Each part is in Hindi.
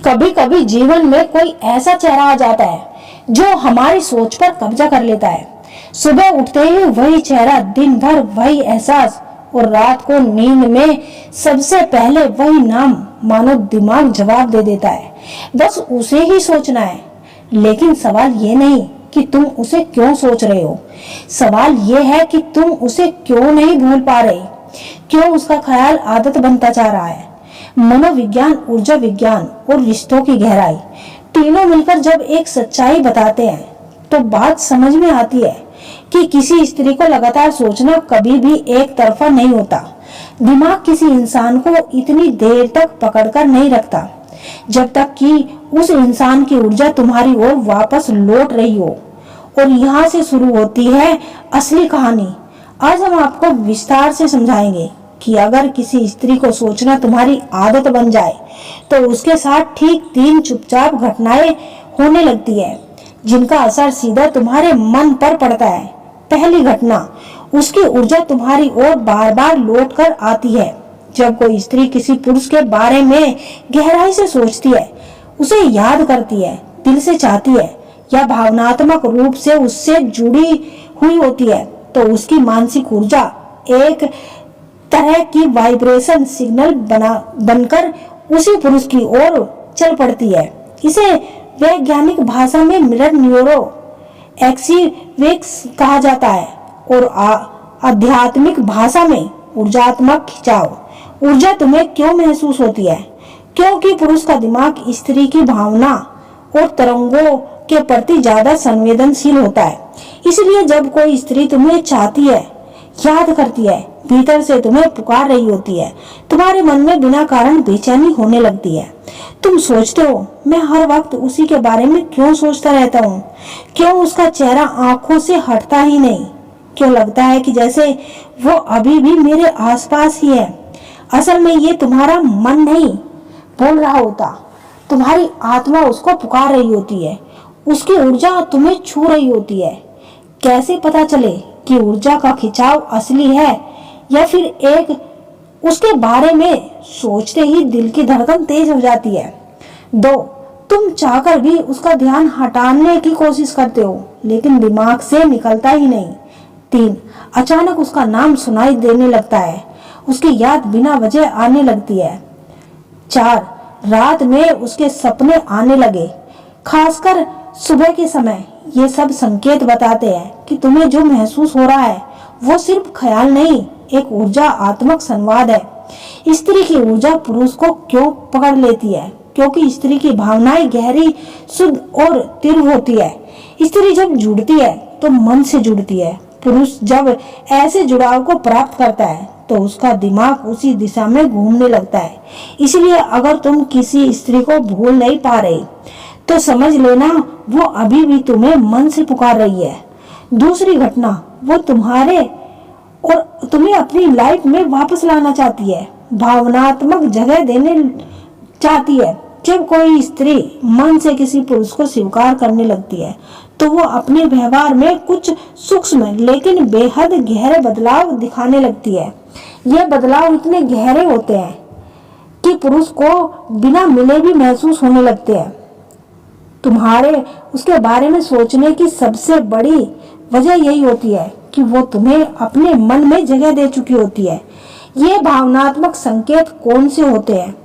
कभी कभी जीवन में कोई ऐसा चेहरा आ जाता है जो हमारी सोच पर कब्जा कर लेता है। सुबह उठते ही वही चेहरा, दिन भर वही एहसास और रात को नींद में सबसे पहले वही नाम, मानो दिमाग जवाब दे देता है बस उसे ही सोचना है। लेकिन सवाल ये नहीं कि तुम उसे क्यों सोच रहे हो, सवाल ये है कि तुम उसे क्यों नहीं भूल पा रहे, क्यों उसका ख्याल आदत बनता जा रहा है। मनोविज्ञान, ऊर्जा विज्ञान और रिश्तों की गहराई, तीनों मिलकर जब एक सच्चाई बताते हैं तो बात समझ में आती है कि किसी स्त्री को लगातार सोचना कभी भी एक तरफा नहीं होता। दिमाग किसी इंसान को इतनी देर तक पकड़कर नहीं रखता जब तक कि उस इंसान की ऊर्जा तुम्हारी ओर वापस लौट रही हो। और यहाँ से शुरू होती है असली कहानी। आज हम आपको विस्तार से समझाएंगे कि अगर किसी स्त्री को सोचना तुम्हारी आदत बन जाए तो उसके साथ ठीक 3 चुपचाप घटनाएं होने लगती है जिनका असर सीधा तुम्हारे मन पर पड़ता है। पहली घटना, उसकी ऊर्जा तुम्हारी ओर बार बार लौट कर आती है। जब कोई स्त्री किसी पुरुष के बारे में गहराई से सोचती है, उसे याद करती है, दिल से चाहती है या भावनात्मक रूप से उससे जुड़ी हुई होती है, तो उसकी मानसिक ऊर्जा एक तरह की वाइब्रेशन सिग्नल बनकर उसी पुरुष की ओर चल पड़ती है। इसे वैज्ञानिक भाषा में मिरर न्यूरो एक्सीवेक्स कहा जाता है और आध्यात्मिक भाषा में ऊर्जात्मक खिंचाव। ऊर्जा तुम्हें क्यों महसूस होती है? क्योंकि पुरुष का दिमाग स्त्री की भावना और तरंगों के प्रति ज्यादा संवेदनशील होता है। इसलिए जब कोई स्त्री तुम्हें चाहती है, याद करती है, भीतर से तुम्हें पुकार रही होती है, तुम्हारे मन में बिना कारण बेचैनी होने लगती है। तुम सोचते हो, मैं हर वक्त उसी के बारे में क्यों सोचता रहता हूँ? क्यों उसका चेहरा आंखों से हटता ही नहीं? क्यों लगता है कि जैसे वो अभी भी मेरे आसपास ही है? असल में ये तुम्हारा मन नहीं बोल रहा होता, तुम्हारी आत्मा उसको पुकार रही होती है। उसकी ऊर्जा तुम्हें छू रही होती है। कैसे पता चले कि ऊर्जा का खिंचाव असली है या फिर एक उसके बारे में सोचते ही दिल की धड़कन तेज हो जाती है? 2, तुम चाहकर भी उसका ध्यान हटाने की कोशिश करते हो लेकिन दिमाग से निकलता ही नहीं। 3, अचानक उसका नाम सुनाई देने लगता है, उसकी याद बिना वजह आने लगती है। 4, रात में उसके सपने आने लगे, खासकर सुबह के समय। ये सब संकेत बताते हैं कि तुम्हें जो महसूस हो रहा है वो सिर्फ ख्याल नहीं, एक ऊर्जा आत्मक संवाद है। स्त्री की ऊर्जा पुरुष को क्यों पकड़ लेती है? क्योंकि स्त्री की भावनाएं गहरी, शुद्ध और तीव्र होती है। स्त्री जब जुड़ती है तो मन से जुड़ती है। पुरुष जब ऐसे जुड़ाव को प्राप्त करता है तो उसका दिमाग उसी दिशा में घूमने लगता है। इसलिए अगर तुम किसी स्त्री को भूल नहीं पा रहे तो समझ लेना वो अभी भी तुम्हें मन से पुकार रही है। दूसरी घटना, वो तुम्हें अपनी लाइफ में वापस लाना चाहती है, भावनात्मक जगह देने चाहती है। जब कोई स्त्री मन से किसी पुरुष को स्वीकार करने लगती है तो वो अपने व्यवहार में कुछ सूक्ष्म लेकिन बेहद गहरे बदलाव दिखाने लगती है। ये बदलाव इतने गहरे होते हैं कि पुरुष को बिना मिले भी महसूस होने लगते हैं। तुम्हारे उसके बारे में सोचने की सबसे बड़ी वजह यही होती है कि वो तुम्हें अपने मन में जगह दे चुकी होती है। ये भावनात्मक संकेत कौन से होते हैं?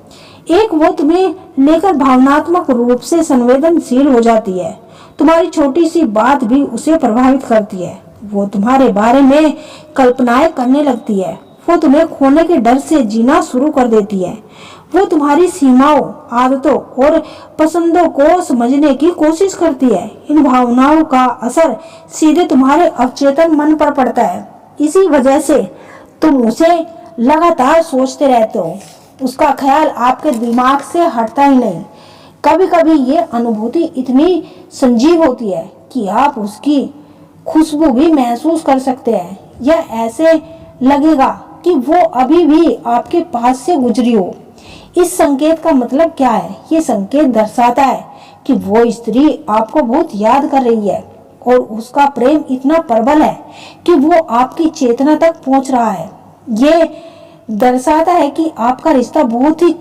एक, वो तुम्हें लेकर भावनात्मक रूप से संवेदनशील हो जाती है। तुम्हारी छोटी सी बात भी उसे प्रभावित करती है। वो तुम्हारे बारे में कल्पनाएं करने लगती है। वो तुम्हें खोने के डर से जीना शुरू कर देती है। वो तुम्हारी सीमाओं, आदतों और पसंदों को समझने की कोशिश करती है। इन भावनाओं का असर सीधे तुम्हारे अवचेतन मन पर पड़ता है। इसी वजह से तुम उसे लगातार सोचते रहते हो। उसका ख्याल आपके दिमाग से हटता ही नहीं। कभी कभी ये अनुभूति इतनी संजीव होती है कि आप उसकी खुशबू भी महसूस कर सकते हैं, या ऐसे लगेगा कि वो अभी भी आपके पास से गुजरी हो। इस संकेत का मतलब क्या है? ये संकेत दर्शाता है कि वो स्त्री आपको बहुत याद कर रही है और उसका प्रेम इतना प्रबल है कि वो आपकी चेतना तक पहुंच रहा है। ये दर्शाता है कि आपका रिश्ता बहुत ही